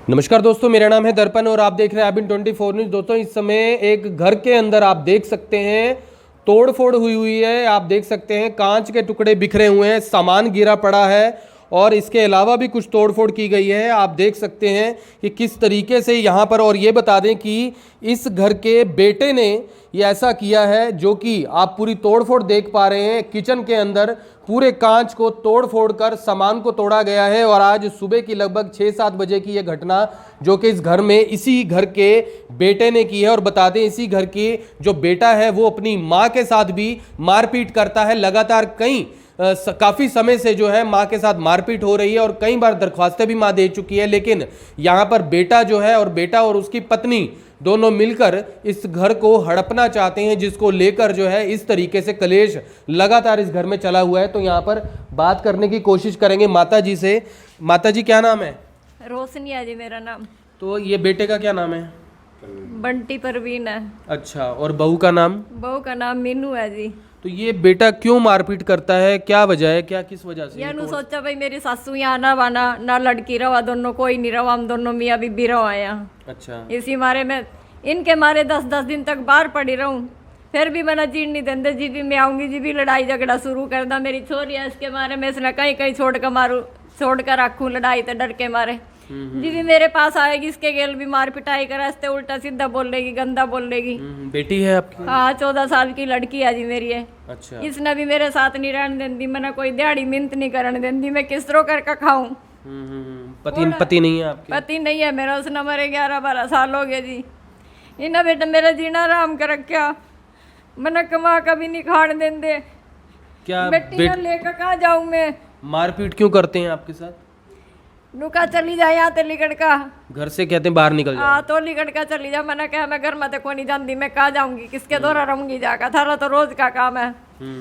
नमस्कार दोस्तों, मेरा नाम है दर्पण और आप देख रहे हैं आबिन 24 न्यूज़। दोस्तों इस समय एक घर के अंदर आप देख सकते हैं तोड़ फोड़ हुई है। आप देख सकते हैं कांच के टुकड़े बिखरे हुए हैं, सामान गिरा पड़ा है और इसके अलावा भी कुछ तोड़फोड़ की गई है। आप देख सकते हैं कि किस तरीके से यहाँ पर, और ये बता दें कि इस घर के बेटे ने ये ऐसा किया है जो कि आप पूरी तोड़फोड़ देख पा रहे हैं। किचन के अंदर पूरे कांच को तोड़-फोड़ कर सामान को तोड़ा गया है और आज सुबह की लगभग 6-7 बजे की ये घटना जो कि इस घर में इसी घर के बेटे ने की है। और बता दें इसी घर की जो बेटा है वो अपनी माँ के साथ भी मारपीट करता है। लगातार काफ़ी समय से जो है माँ के साथ मारपीट हो रही है और कई बार दरख्वास्तें भी माँ दे चुकी है, लेकिन यहाँ पर बेटा जो है और बेटा और उसकी पत्नी दोनों मिलकर इस घर को हड़पना चाहते हैं, जिसको लेकर जो है इस तरीके से कलेश लगातार इस घर में चला हुआ है। तो यहाँ पर बात करने की कोशिश करेंगे माता जी से। माता जी क्या नाम है? रोशनी है जी मेरा नाम। तो ये बेटे का क्या नाम है? बंटी परवीन है। अच्छा, और बहू का नाम? बहू का नाम मीनू है जी। तो ये बेटा क्यों मारपीट करता है, क्या वजह है, क्या किस वजह से? यानू सोचा भाई मेरी सासू यहाँ ना वाना ना लड़की रवा, दोनों कोई नहीं रवा, हम दोनों मियाँ बीबी रवा यहाँ। अच्छा, इसी मारे में इनके मारे 10-10 दिन तक बाहर पड़ी रहूं, फिर भी मैंने जीण नहीं देंदे। जी भी मैं आऊंगी, जी भी लड़ाई झगड़ा शुरू कर दा। मेरी छोरी है इसके मारे में इसने कहीं कहीं छोड़ कर रखूं लड़ाई तो डर के मारे। जी भी मेरे पास आएगी इसके गेल भी मार पिटाई कर रास्ते उल्टा सीधा बोलेगी, गंदा बोलेगी। बेटी है आपकी? हाँ, 14 साल की लड़की है जी मेरी है। अच्छा, इसने भी मेरे साथ नहीं रहने देती, मैंने कोई दिहाड़ी मिन्त नहीं करने देती। मैं किस तरह करके खाऊं? पति नहीं है आपके? पति नहीं है मेरा, उसने मरे 11-12 साल हो गए जी। इन्हें बेटा मेरा जीना आराम कर रखा, मैंने कमा कभी नहीं खाने देंदे। क्या बेटी लेकर कहाँ जाऊं मैं? मारपीट क्यों करते हैं आपके साथ? नुका चली जाए यहाँ ते लिकड़ का, घर से कहते हैं बाहर निकल जाओ। हाँ तो लिकड़ का चली जा। मैंने कहा मैं घर में तो कोई नहीं जानती, मैं कहाँ जाऊंगी, किसके द्वारा रहूंगी जाकर, थारा तो रोज का काम है।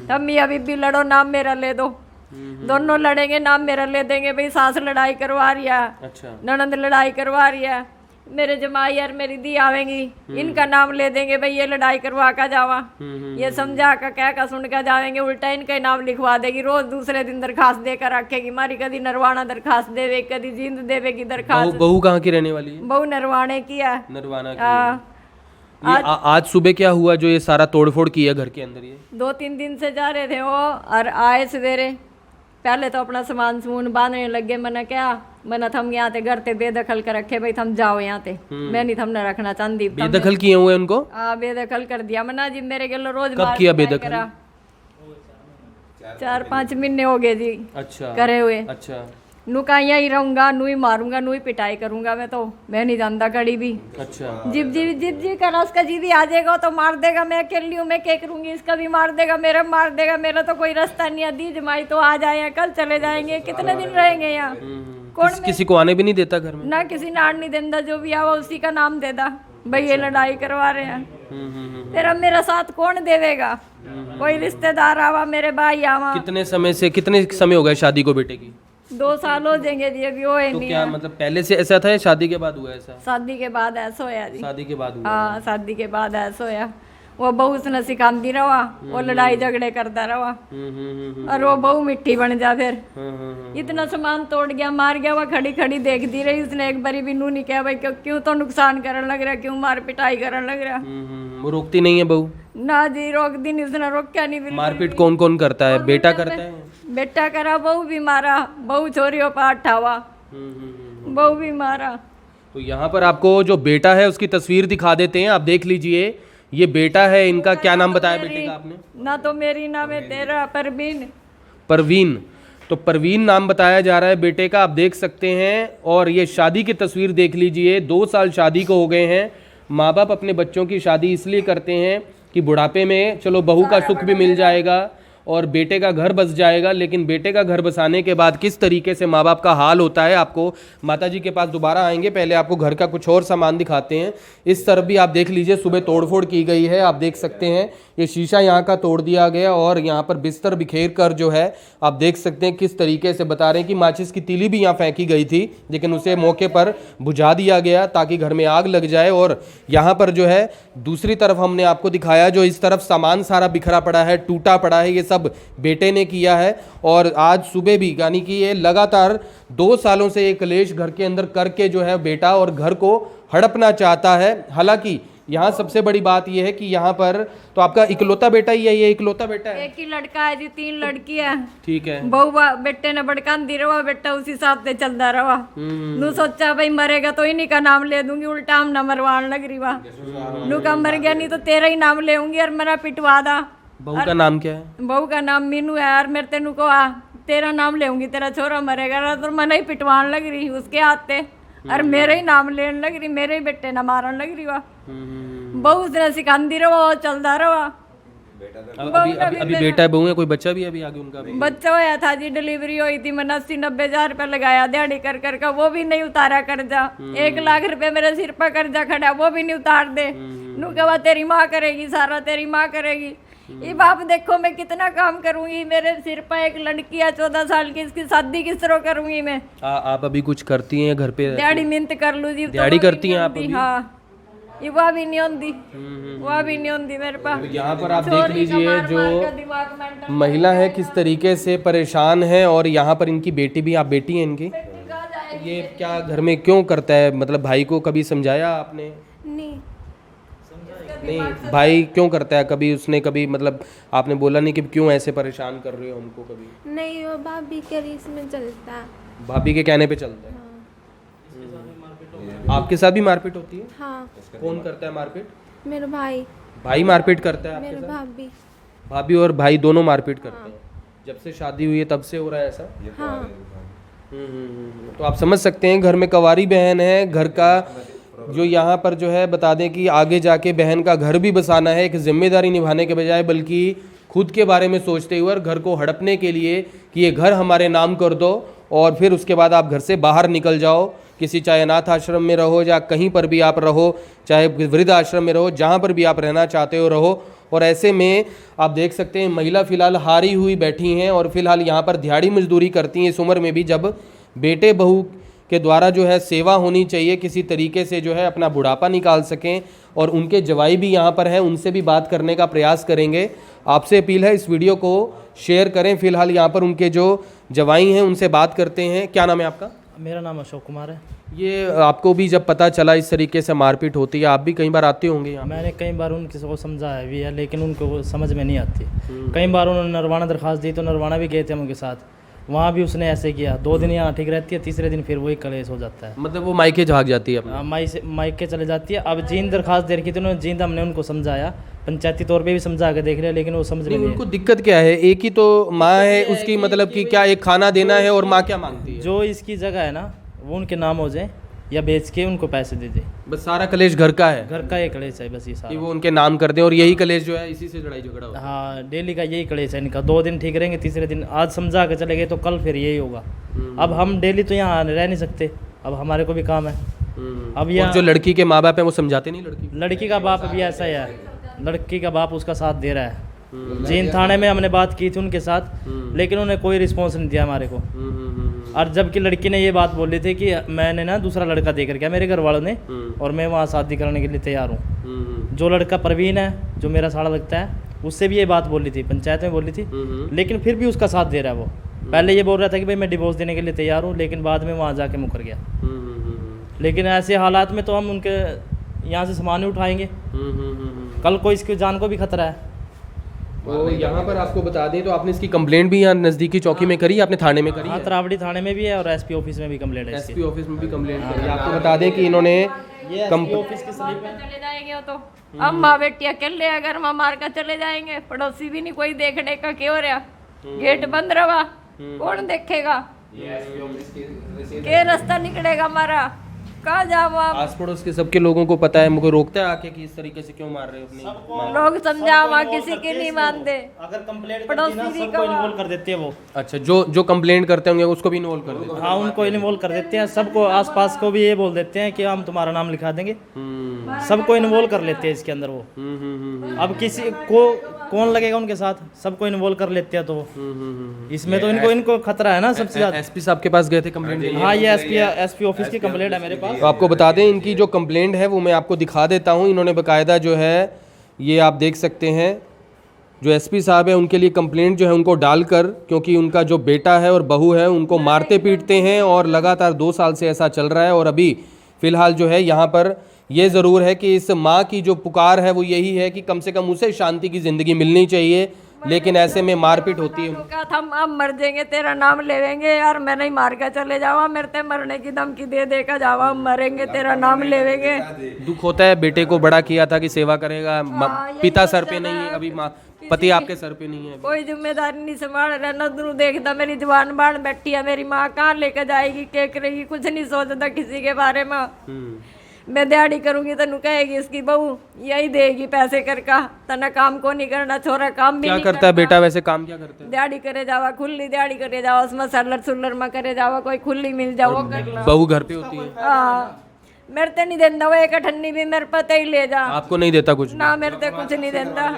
अम्मी अभी भी लड़ो, नाम मेरा ले दो। दोनों लड़ेंगे, नाम मेरा ले देंगे। भाई सास लड़ाई करवा रही है, अच्छा, ननंद लड़ाई करवा रही है, मेरे जमाई और मेरी दी आवेंगी, इनका नाम ले देंगे। भाई ये लड़ाई करवा कर जावा, ये समझा कर कह कर सुन कर जाएंगे, उल्टा इनका नाम लिखवा देगी। रोज दूसरे दिन दरखास्त देकर रखेगी मारी, कभी नरवाना दरखास्त देवे, कभी जींद देवेगी दरखास्त। बहू कहाँ की रहने वाली है? बहू नरवाने की है। नरवाना की है। ये आज सुबह क्या हुआ जो ये सारा तोड़फोड़ किया घर के अंदर? ये 2-3 दिन से जा रहे थे वो, और आए सवेरे पहले तो अपना सामान समून बांधने लगे। मैंने थम यहाँ ते घर ते बेदखल कर रखे, भाई थम जाओ यहाँ ते, मैं नहीं थमने रखना चाहती। बेदखल किए हुए उनको? हाँ, बेदखल कर दिया मैंने जी। मेरे गेलो रोज कब किया बेदखल? 4-5 महीने हो गए जी। अच्छा, करे हुए। अच्छा, नुका यही रहूंगा, नुई मारूंगा, नुई पिटाई करूंगा। मैं नहीं जानता कड़ी भी। अच्छा, जिप जी कर उसका जी भी आ जाएगा तो मार देगा। मैं अकेली हूँ, मैं क्या करूंगी? इसका भी मार देगा, मेरा मार देगा। मेरा तो कोई रास्ता नहीं है। दी जमाई तो आ जाए, कल चले जाएंगे, कितने दिन रहेंगे यहाँ? कौन किसी को आने भी नहीं देता घर में? ना किसी ने आड़ नहीं देता, जो भी आवा उसी का नाम देता। भाई ये लड़ाई करवा रहे हैं, फिर अब मेरा साथ कौन देवेगा? कोई रिश्तेदार आवा, मेरे भाई आवा। कितने समय हो गए शादी को बेटे की? 2 साल हो जाएंगे जी, अभी वो तो नहीं क्या है। मतलब पहले से ऐसा था या शादी के बाद हुआ ऐसा? शादी के बाद ऐसा होया जी। शादी के बाद हुआ? हाँ, शादी के बाद ऐसा होया। वो बहू उसने सिखाती रहा, वो लड़ाई झगड़े करता रहा, और वो बहू मिट्टी बन जा। फिर इतना सामान तोड़ गया, मार गया। वो खड़ी खड़ी देखती रही, उसने एक बारी भी नू नहीं कहा भाई क्यों तो नुकसान करने लग रहा, क्यों मार पिटाई करने लग रहा। वो रोकती नहीं है बहू? ना जी, रोक दी नहीं उसने, रोक्या नहीं बिल्कुल। मारपीट कौन कौन करता है? बेटा करता है? बेटा करा, बहू भी मारा, बहू छोरियों पर उठावा, बहू भी मारा। तो यहाँ पर आपको जो बेटा है उसकी तस्वीर दिखा देते हैं, आप देख लीजिए। ये बेटा है इनका। क्या नाम बताया बेटे का आपने? ना तो मेरी नाम है तेरा परवीन। परवीन। तो परवीन नाम बताया जा रहा है बेटे का, आप देख सकते हैं। और ये शादी की तस्वीर देख लीजिए। 2 साल शादी को हो गए हैं। माँ बाप अपने बच्चों की शादी इसलिए करते हैं कि बुढ़ापे में चलो बहू का सुख भी मिल जाएगा और बेटे का घर बस जाएगा। लेकिन बेटे का घर बसाने के बाद किस तरीके से माँ बाप का हाल होता है, आपको माता जी के पास दोबारा आएंगे। पहले आपको घर का कुछ और सामान दिखाते हैं। इस तरफ भी आप देख लीजिए, सुबह तोड़फोड़ की गई है। आप देख सकते हैं ये शीशा यहाँ का तोड़ दिया गया और यहाँ पर बिस्तर बिखेर कर जो है आप देख सकते हैं किस तरीके से बता रहे हैं कि माचिस की तीली भी यहाँ फेंकी गई थी, लेकिन उसे मौके पर बुझा दिया गया ताकि घर में आग लग जाए। और यहाँ पर जो है दूसरी तरफ हमने आपको दिखाया, जो इस तरफ सामान सारा बिखरा पड़ा है, टूटा पड़ा है, ये सब सब बेटे ने किया है। और आज सुबह भी यानी कि ये लगातार 2 सालों से ये कलेश घर के अंदर करके जो है बेटा और घर को हड़पना चाहता है। हालांकि यहाँ सबसे बड़ी बात यह है कि यहाँ पर तो आपका इकलौता बेटा ही है, ये इकलौता बेटा है? एक ही लड़का है जी, 3 लड़की है। ठीक है। बहू बेटे ने भड़कान दी रहा, बेटा उसी हिसाब से चलता रहा। नू सोचा भाई मरेगा तो इन्हीं का नाम ले दूंगी, उल्टा हम न मरवान लग रही वहाँ। नू का मर गया नहीं तो तेरा ही नाम लेऊंगी और मेरा पिटवा दा। बहू का नाम क्या है? बहू का नाम मीनू है और मेरे तेनू को तेरा नाम लेऊंगी, तेरा छोरा मरेगा ना तो मैंने ही पिटवान लग रही उसके हाथ और मेरे ही नाम लेने लग रही, मेरे ही बेटे ना मारन लग रही वहाँ। बहू ने सिखाती रहो, चलता रहो। अभी बेटा है, बहू है, कोई बच्चा भी है अभी आगे उनका? बच्चा होया था जी, डिलीवरी हुई थी, मैंने 80-90 हजार रुपया लगाया दिहाड़ी कर कर का, वो भी नहीं उतारा कर्जा। 1 लाख रुपए मेरे सिर पर कर्जा खड़ा, वो भी नहीं उतार दे। नू कहा तेरी माँ करेगी सारा, तेरी माँ करेगी। ये बाप देखो मैं कितना काम करूंगी, मेरे सिर पर एक लड़की है 14 साल की, इसकी शादी किस तरह करूंगी मैं? आप अभी कुछ करती हैं घर पे? दिहाड़ी मिहनत कर लू जी। दिहाड़ी करती हैं आप अभी? हाँ, ये वह भी नहीं होती, वह भी नहीं होती मेरे पास। यहाँ पर आप देख लीजिए जो महिला है किस तरीके से परेशान है। और यहाँ पर इनकी बेटी भी, आप बेटी हैं इनकी, ये क्या घर में क्यों करता है? मतलब भाई को कभी समझाया आपने? नहीं, भाई क्यों करता है? कभी उसने कभी मतलब आपने बोला नहीं कि क्यों ऐसे परेशान कर रहे हो हमको? कभी नहीं, वो भाभी के रीस में चलता है। भाभी के कहने पे चलता है। आपके साथ भी मारपीट होती है? हाँ। कौन करता है मारपीट? मेरा भाई। भाई मारपीट करता है आपके मेरा साथ? भाभी। भाभी और भाई दोनों मारपीट करते हैं? जब से शादी हुई है तब से हो रहा है ऐसा? हाँ। तो आप समझ सकते हैं घर में कंवारी बहन है, घर का जो यहाँ पर जो है बता दें कि आगे जाके बहन का घर भी बसाना है, एक जिम्मेदारी निभाने के बजाय बल्कि खुद के बारे में सोचते हुए और घर को हड़पने के लिए कि ये घर हमारे नाम कर दो और फिर उसके बाद आप घर से बाहर निकल जाओ, किसी चाहे अनाथ आश्रम में रहो या कहीं पर भी आप रहो, चाहे वृद्ध आश्रम में रहो, जहाँ पर भी आप रहना चाहते हो रहो। और ऐसे में आप देख सकते हैं महिला फ़िलहाल हारी हुई बैठी हैं और फिलहाल यहाँ पर दिहाड़ी मजदूरी करती हैं इस उम्र में भी, जब बेटे बहू के द्वारा जो है सेवा होनी चाहिए, किसी तरीके से जो है अपना बुढ़ापा निकाल सकें। और उनके जवाई भी यहाँ पर हैं, उनसे भी बात करने का प्रयास करेंगे। आपसे अपील है इस वीडियो को शेयर करें। फिलहाल यहाँ पर उनके जो जवाई हैं उनसे बात करते हैं। क्या नाम है आपका? मेरा नाम अशोक कुमार है। ये आपको भी जब पता चला इस तरीके से मारपीट होती है, आप भी कई बार आते होंगे यहाँ? मैंने कई बार उनके को समझाया भी है लेकिन उनको वो समझ में नहीं आती। कई बार उन्होंने नरवाना दरखास्त दी तो नरवाना भी गए थे हम उनके साथ, वहाँ भी उसने ऐसे किया। 2 दिन यहाँ ठीक रहती है, तीसरे दिन फिर वही कलेश हो जाता है। मतलब वो मायके भाग जाती है अपने? मायके चले जाती है। अब जींद दरखास्त दे रखी थी उन्होंने, जींद हमने उनको समझाया, पंचायती तौर पे भी समझा के देख लिया लेकिन वो समझ में नहीं। उनको दिक्कत क्या है? एक ही तो माँ है उसकी, मतलब कि क्या एक खाना देना है और माँ क्या मांगती है? जो इसकी जगह है ना वो उनके नाम हो जाए या बेच के उनको पैसे दे दे। बस सारा कलेश घर का है? घर का ये कलेश है बस, ये कि सारा वो उनके नाम कर दें और यही कलेश जो है इसी से लड़ाई झगड़ा होता है। हाँ, डेली का यही कलेश है इनका। 2 दिन ठीक रहेंगे, तीसरे दिन आज समझा के चले गए तो कल फिर यही होगा। अब हम डेली तो यहाँ रह नहीं सकते, अब हमारे को भी काम है। अब यहाँ जो लड़की के माँ बाप हैं वो समझाते नहीं? लड़की का बाप भी ऐसा ही है, लड़की का बाप उसका साथ दे रहा है। जींद थाने में हमने बात की थी उनके साथ लेकिन उन्होंने कोई रिस्पॉन्स नहीं दिया हमारे को। और जबकि लड़की ने ये बात बोली थी कि मैंने ना दूसरा लड़का देकर के मेरे घर वालों ने, और मैं वहाँ शादी करने के लिए तैयार हूँ। जो लड़का प्रवीण है जो मेरा साड़ा लगता है उससे भी ये बात बोली थी, पंचायत में बोली थी, लेकिन फिर भी उसका साथ दे रहा है वो। पहले ये बोल रहा था कि भाई मैं डिवोर्स देने के लिए तैयार हूँ, लेकिन बाद में वहाँ जाके मुकर गया। लेकिन ऐसे हालात में तो हम उनके यहाँ से सामान ही उठाएंगे, कल को इसकी जान को भी खतरा है। तो यहाँ पर आपको बता दें तो आपने इसकी कंप्लेंट भी यहाँ नज़दीकी चौकी में करी, आपने थाने में करी? हाँ, तरावड़ी थाने में भी है और एसपी ऑफिस में भी कंप्लेंट है। एसपी ऑफिस में भी कंप्लेंट करी। आपको बता दें कि इन्होंने ऑफिस की स्लिप है। चले जाएंगे तो हम माँ बेटी अकेले अगर माँ मार कर चले जाएंगे, पड़ोसी भी नहीं कोई देखने का, क्यों रहा गेट बंद रहा, कौन देखेगा, के रास्ता निकलेगा हमारा, कहाँ जाओ आप? आस पड़ोस के सबके लोगों को पता है, मुझे रोकता है आके कि इस तरीके से क्यों मार रहे हो अपनी? लोग समझावा किसी की नहीं मानते। अगर कंप्लेंट पड़ोसी करती भी ना सबको इन्वॉल्व कर देती है वो। अच्छा, जो कंप्लेंट करते होंगे उसको भी इन्वॉल्व कर देते हैं? हाँ, उनको इन्वॉल्व कर देते हैं, सबको आसपास को भी ये बोल देते हैं कि हम तुम्हारा नाम लिखा देंगे। सबको इन्वॉल्व कर लेते हैं इसके अंदर वो। अब किसी को कौन लगेगा उनके साथ, सबको इन्वॉल्व कर लेते हैं तो इसमें तो इनको खतरा है ना सबसे ज्यादा। एसपी साहब के पास गए थे कंप्लेंट? हाँ, ये एसपी ऑफिस की कंप्लेंट है मेरे पास। तो आपको बता दें इनकी जो कंप्लेंट है वो मैं आपको दिखा देता हूँ। इन्होंने बकायदा जो है ये आप देख सकते हैं जो एसपी साहब है उनके लिए कंप्लेंट जो है उनको डालकर, क्योंकि उनका जो बेटा है और बहू है उनको मारते पीटते हैं और लगातार 2 साल से ऐसा चल रहा है। और अभी फ़िलहाल जो है यहाँ पर ये ज़रूर है कि इस माँ की जो पुकार है वो यही है कि कम से कम उसे शांति की ज़िंदगी मिलनी चाहिए, लेकिन ऐसे में मारपीट होती है। कहा था हम मर जाएंगे, तेरा नाम लेवेंगे यार, मैं नहीं मार कर चले जावा, मेरे ते मरने की धमकी दे देकर जावा, हम मरेंगे, तेरा नाम लेवेंगे। दुख होता है, बेटे को बड़ा किया था कि सेवा करेगा, पिता सर पे नहीं है, अभी माँ पति आपके सर पे नहीं है, कोई जिम्मेदारी नहीं संभाल रहा, नजरू देखता मेरी जवान बाण बैठी है, मेरी माँ कहाँ लेकर जाएगी, क्या करेगी, कुछ नहीं सोचता किसी के बारे में। मैं दिहाड़ी करूंगी तनु कहेगी इसकी बहू यही देगी पैसे कर का, तना काम को नहीं करना, छोरा काम भी क्या नहीं करता है बेटा, वैसे काम क्या करता है? दिहाड़ी करे जावा, खुली दिहाड़ी करे जावा, उसमें सलर सुलर में करे जावा, कोई खुली मिल जाओ कर लो। बहू घर पे होती है? हाँ, मेरे ते नहीं देता वो, एक अठन्नी भी मेरे पता ही ले जा। आपको नहीं देता कुछ? ना मेरे ते कुछ नहीं देता,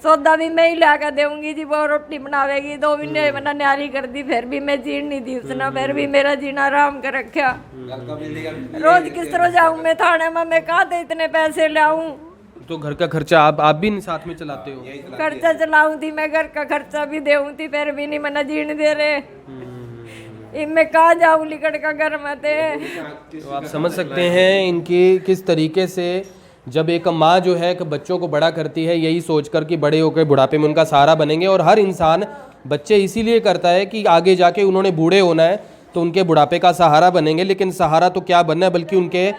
सौदा भी मैं ही ला कर दूंगी जी, वो रोटी बनावेगी, 2 महीने मैंने न्यारी कर दी, फिर भी मैं जीण नहीं दी उसने, फिर भी मेरा जीना आराम कर रखा। रोज किस तरह जाऊं मैं थाने में, मैं कहाँ से इतने पैसे लाऊं? तो घर का खर्चा आप भी साथ में चलाते हो? खर्चा चलाऊं थी मैं, घर का खर्चा भी देऊं थी, फिर भी नहीं मैंने जीण दे रहे। मैं कहाँ जाऊं लिकड़ का घर में थे। तो आप समझ सकते हैं इनकी किस तरीके से, जब एक माँ जो है बच्चों को बड़ा करती है यही सोचकर कि बड़े होकर बुढ़ापे में उनका सहारा बनेंगे, और हर इंसान बच्चे इसीलिए करता है कि आगे जाके उन्होंने बूढ़े होना है तो उनके बुढ़ापे का सहारा बनेंगे, लेकिन सहारा तो क्या बनना है बल्कि उनके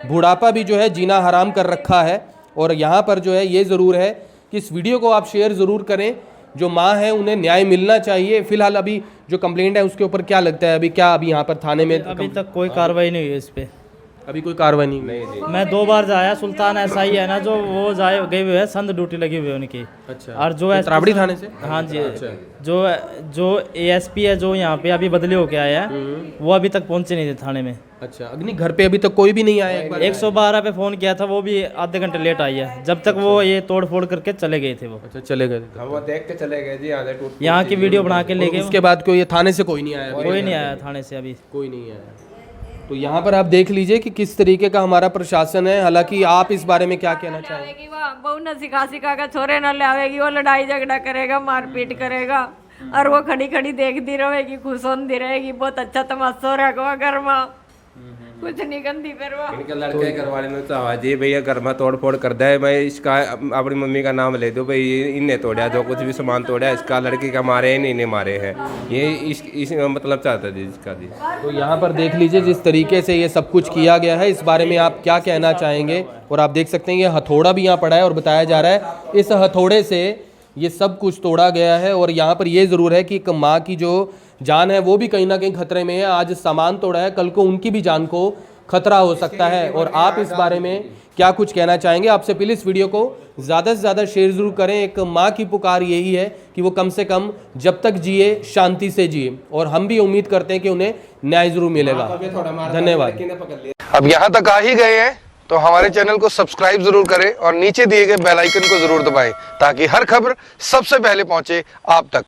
बुढ़ापा भी जो है जीना हराम कर रखा है। और यहाँ पर जो है ये ज़रूर है कि इस वीडियो को आप शेयर ज़रूर करें, जो माँ है उन्हें न्याय मिलना चाहिए। फिलहाल अभी जो कंप्लेंट है उसके ऊपर क्या लगता है, अभी यहाँ पर थाने में अभी तक कोई कार्रवाई नहीं हुई इस पे, अभी कोई कार्रवाई नहीं? मैं 2 बार जाया, सुल्तान ऐसा ही है ना जो वो जाए गए हुए हैं, संद ड्यूटी लगी हुई है उनकी। अच्छा, और जो है त्रावड़ी थाने से? हाँ जी, जो एएसपी है जो यहाँ पे अभी बदली होके आया है वो अभी तक पहुंचे नहीं थे थाने में। अच्छा, अग्नि घर पे अभी तक कोई भी नहीं आया? 112 पे फोन किया था, वो भी आधे घंटे लेट आई है, जब तक वो ये तोड़ फोड़ करके चले गए थे वो। अच्छा, चले गए, वो देख के चले गए जी, यहाँ की वीडियो बना के ले गए। उसके बाद कोई थाने से कोई नहीं आया? कोई नहीं आया थाने से, अभी कोई नहीं आया। तो यहाँ पर आप देख लीजिए कि किस तरीके का हमारा प्रशासन है। हालांकि आप इस बारे में क्या कहना चाहेंगे? बहू न सिखा कर छोरे न ले आवेगी, वो लड़ाई झगड़ा करेगा, मारपीट करेगा, और वो खड़ी खड़ी देखती रहेगी, खुश होती रहेगी, बहुत अच्छा तमाशा हो रहा घर में, कुछ नहीं करती फिर वो। इनके लड़के घर वाले ने चाहा जी भैया घर में तोड़ फोड़ कर दे, मैं इसका अपनी मम्मी का नाम ले दो भाई, इनने तोड़ा जो कुछ भी सामान तोड़ा इसका, लड़की का मारे हैं नहीं मारे हैं, ये इस मतलब चाहता जी इसका जी। तो यहाँ पर देख लीजिए जिस तरीके से ये सब कुछ किया गया है, इस बारे में आप क्या कहना चाहेंगे? और आप देख सकते हैं ये हथौड़ा भी यहाँ पड़ा है और बताया जा रहा है इस हथौड़े से ये सब कुछ तोड़ा गया है। और यहाँ पर ये ज़रूर है कि एक माँ की जो जान है वो भी कहीं ना कहीं खतरे में है। आज सामान तोड़ा है, कल को उनकी भी जान को खतरा हो सकता है। और आप इस बारे में क्या कुछ कहना चाहेंगे? आपसे प्लीज़ वीडियो को ज़्यादा से ज़्यादा शेयर ज़रूर करें। एक माँ की पुकार यही है कि वो कम से कम जब तक जिए शांति से जिए, और हम भी उम्मीद करते हैं कि उन्हें न्याय ज़रूर मिलेगा। धन्यवाद। अब यहाँ तक आ ही गए हैं तो हमारे चैनल को सब्सक्राइब जरूर करें और नीचे दिए गए बेल आइकन को जरूर दबाएं ताकि हर खबर सबसे पहले पहुंचे आप तक।